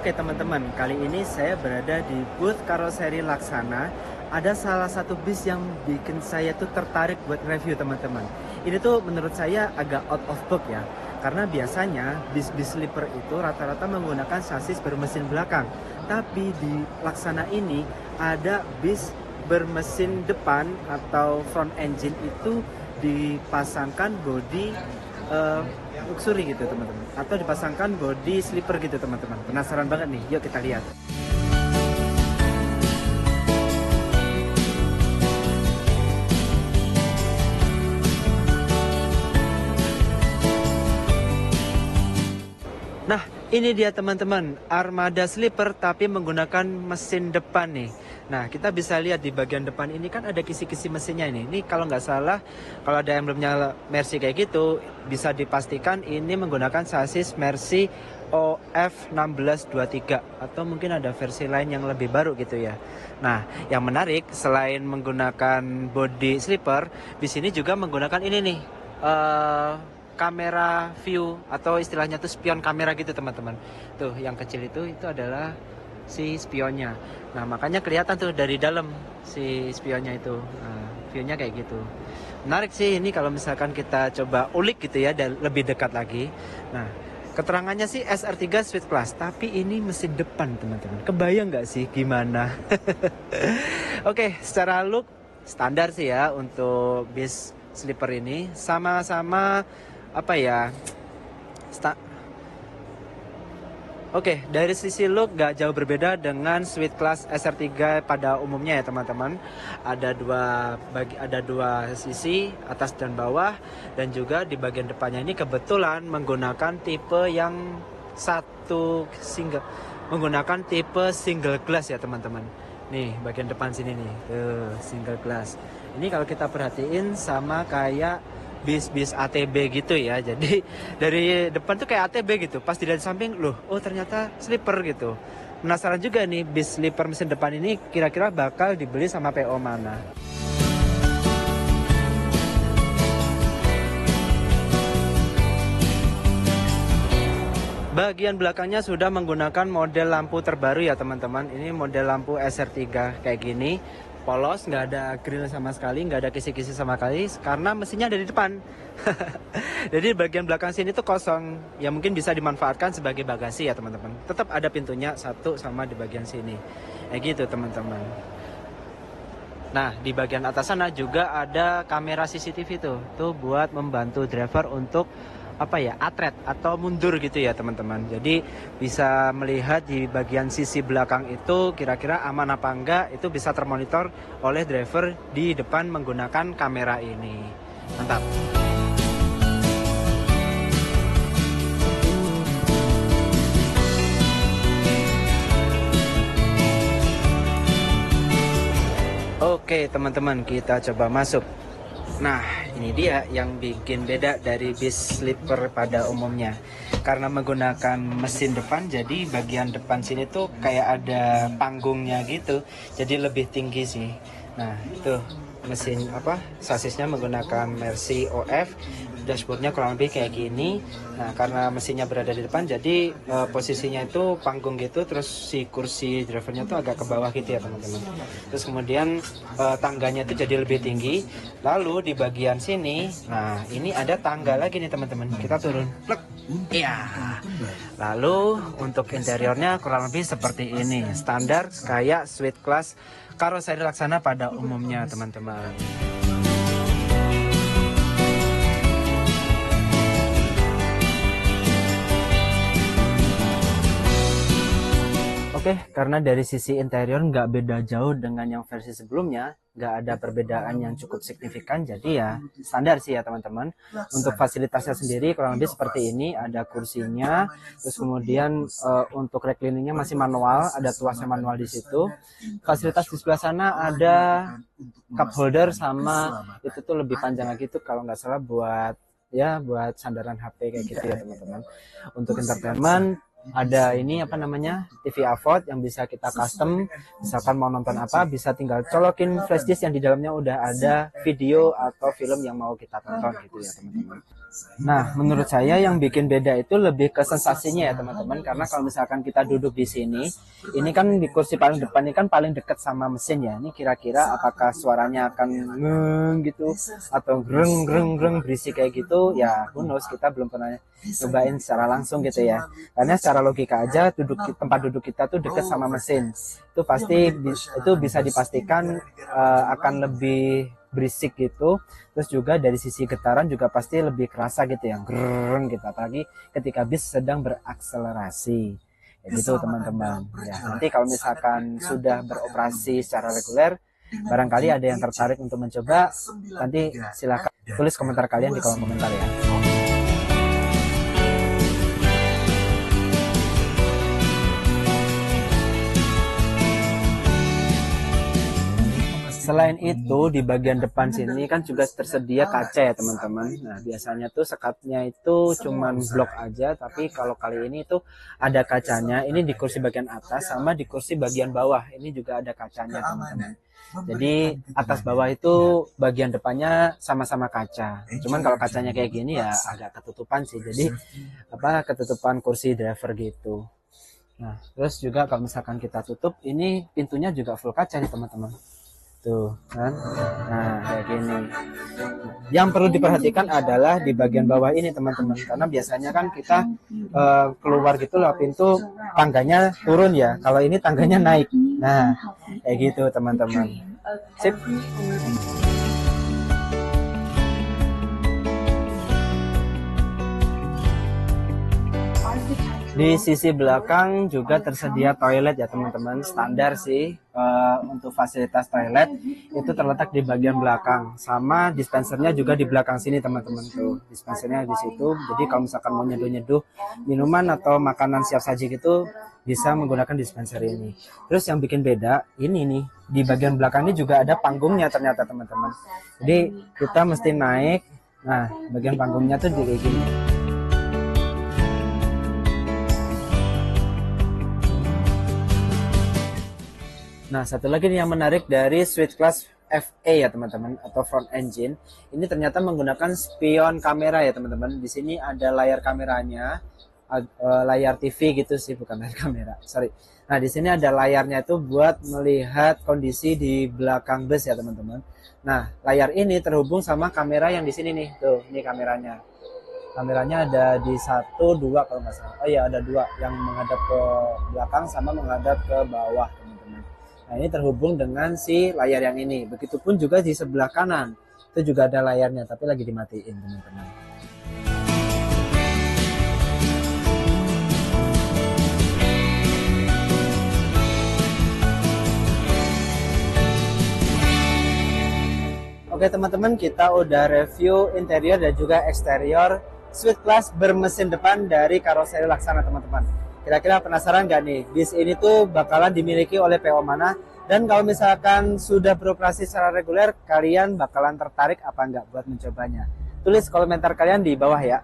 Oke teman-teman, kali ini saya berada di booth karoseri Laksana. Ada salah satu bis yang bikin saya tuh tertarik buat review teman-teman. Ini tuh menurut saya agak out of box ya. Karena biasanya bis-bis sleeper itu rata-rata menggunakan sasis bermesin belakang. Tapi di Laksana ini ada bis bermesin depan atau front engine itu dipasangkan bodi luxury gitu teman-teman, atau dipasangkan body sleeper gitu teman-teman. Penasaran banget nih, yuk kita lihat. Nah, ini dia teman-teman, armada sleeper tapi menggunakan mesin depan nih. Nah, kita bisa lihat di bagian depan ini kan ada kisi-kisi mesinnya ini. Ini kalau nggak salah, kalau ada emblemnya Mercy kayak gitu, bisa dipastikan ini menggunakan sasis Mercy OF1623 atau mungkin ada versi lain yang lebih baru gitu ya. Nah, yang menarik selain menggunakan body sleeper, di sini juga menggunakan ini nih. Kamera view atau istilahnya tuh spion kamera gitu teman-teman. Tuh yang kecil itu adalah si spionnya. Nah makanya kelihatan tuh dari dalam si spionnya itu. Nah, viewnya kayak gitu. Menarik sih ini kalau misalkan kita coba ulik gitu ya dan lebih dekat lagi. Nah keterangannya sih SR3 Suite Class, tapi ini mesin depan teman-teman. Kebayang nggak sih gimana? Oke, secara look standar sih ya untuk bis sleeper ini, sama-sama apa ya, Oke, dari sisi look gak jauh berbeda dengan Suite Class SR3 pada umumnya ya teman-teman. Ada dua sisi, atas dan bawah, dan juga di bagian depannya ini kebetulan menggunakan tipe yang menggunakan tipe single glass ya teman-teman. Nih bagian depan sini nih, single glass. Ini kalau kita perhatiin sama kayak bis-bis ATB gitu ya. Jadi dari depan tuh kayak ATB gitu. Pas dilihat samping, loh, oh ternyata sleeper gitu. Penasaran juga nih bis sleeper mesin depan ini kira-kira bakal dibeli sama PO mana. Bagian belakangnya sudah menggunakan model lampu terbaru ya teman-teman. Ini model lampu SR3 kayak gini. Polos, nggak ada grill sama sekali, nggak ada kisi-kisi sama sekali, karena mesinnya ada di depan. Jadi bagian belakang sini tuh kosong, ya mungkin bisa dimanfaatkan sebagai bagasi ya teman-teman. Tetap ada pintunya satu sama di bagian sini, kayak gitu teman-teman. Nah di bagian atas sana juga ada kamera CCTV tuh buat membantu driver untuk atret atau mundur gitu ya teman-teman. Jadi bisa melihat di bagian sisi belakang itu kira-kira aman apa enggak, itu bisa termonitor oleh driver di depan menggunakan kamera ini. Mantap. Oke teman-teman, kita coba masuk. Nah ini dia yang bikin beda dari bis sleeper pada umumnya. Karena menggunakan mesin depan, jadi bagian depan sini tuh kayak ada panggungnya gitu, jadi lebih tinggi sih. Nah itu mesin sasisnya menggunakan Mercy OF, dashboardnya kurang lebih kayak gini. Nah karena mesinnya berada di depan, jadi posisinya itu panggung gitu, terus si kursi drivernya tuh agak ke bawah gitu ya teman-teman. Terus kemudian tangganya itu jadi lebih tinggi. Lalu di bagian sini, nah ini ada tangga lagi nih teman-teman. Kita turun, iya. Lalu untuk interiornya kurang lebih seperti ini, standar kayak Suite Class karoseri Laksana pada umumnya teman-teman. Oke, karena dari sisi interior nggak beda jauh dengan yang versi sebelumnya, nggak ada perbedaan yang cukup signifikan, jadi ya standar sih ya teman-teman. Untuk fasilitasnya sendiri kurang lebih seperti ini, ada kursinya, terus kemudian untuk recliningnya masih manual, ada tuasnya manual di situ. Fasilitas di sebelah sana ada cup holder sama itu tuh lebih panjang lagi tuh kalau nggak salah buat sandaran HP kayak gitu ya teman-teman. Untuk entertainment ada ini apa namanya TV AVOD yang bisa kita custom, misalkan mau nonton apa bisa tinggal colokin flash disk yang di dalamnya udah ada video atau film yang mau kita tonton gitu ya teman-teman. Nah, menurut saya yang bikin beda itu lebih ke sensasinya ya teman-teman, karena kalau misalkan kita duduk di sini, ini kan di kursi paling depan ini kan paling dekat sama mesin ya. Ini kira-kira apakah suaranya akan ngeng gitu atau greng greng greng berisik kayak gitu ya, who knows, kita belum pernah cobain secara langsung gitu ya. Karena secara logika aja tempat duduk kita tuh dekat sama mesin. Itu pasti itu bisa dipastikan akan lebih berisik gitu. Terus juga dari sisi getaran juga pasti lebih kerasa gitu ya, greng gitu, apalagi ketika bis sedang berakselerasi ya gitu teman-teman ya. Nanti kalau misalkan sudah beroperasi secara reguler, barangkali ada yang tertarik untuk mencoba, nanti silakan tulis komentar kalian di kolom komentar ya. Selain itu di bagian depan sini kan juga tersedia kaca ya teman-teman. Nah biasanya tuh sekatnya itu cuman blok aja, tapi kalau kali ini tuh ada kacanya. Ini di kursi bagian atas sama di kursi bagian bawah. Ini juga ada kacanya teman-teman. Jadi atas bawah itu bagian depannya sama-sama kaca. Cuman kalau kacanya kayak gini ya agak ketutupan sih. Jadi apa, ketutupan kursi driver gitu. Nah terus juga kalau misalkan kita tutup, ini pintunya juga full kaca nih teman-teman. Tuh kan, nah kayak gini. Yang perlu diperhatikan adalah di bagian bawah ini teman-teman, karena biasanya kan kita keluar gitu loh pintu, tangganya turun ya, kalau ini tangganya naik. Nah kayak gitu teman-teman. Sip. Di sisi belakang juga tersedia toilet ya teman-teman, standar sih untuk fasilitas toilet itu terletak di bagian belakang, sama dispensernya juga di belakang sini teman-teman. Tuh dispensernya di situ, jadi kalau misalkan mau nyeduh-nyeduh minuman atau makanan siap saji gitu bisa menggunakan dispenser ini. Terus yang bikin beda ini nih, di bagian belakang ini juga ada panggungnya ternyata teman-teman, jadi kita mesti naik. Nah bagian panggungnya tuh kayak gini. Nah, satu lagi nih yang menarik dari Switch Class FA ya teman-teman, atau front engine. Ini ternyata menggunakan spion kamera ya teman-teman. Di sini ada layar kameranya, layar TV gitu sih, bukan layar kamera. Sorry. Nah, di sini ada layarnya itu buat melihat kondisi di belakang bus ya teman-teman. Nah, layar ini terhubung sama kamera yang di sini nih. Tuh, ini kameranya. Kameranya ada di 1, 2 kalau nggak salah. Oh iya, ada 2 yang menghadap ke belakang sama menghadap ke bawah teman-teman. Nah ini terhubung dengan si layar yang ini. Begitupun juga di sebelah kanan, itu juga ada layarnya, tapi lagi dimatiin teman-teman. Oke teman-teman, kita udah review interior dan juga eksterior Switch Class bermesin depan dari Karoseri Laksana teman-teman. Kira-kira penasaran nggak nih, bis ini tuh bakalan dimiliki oleh PO mana? Dan kalau misalkan sudah beroperasi secara reguler, kalian bakalan tertarik apa nggak buat mencobanya? Tulis komentar kalian di bawah ya.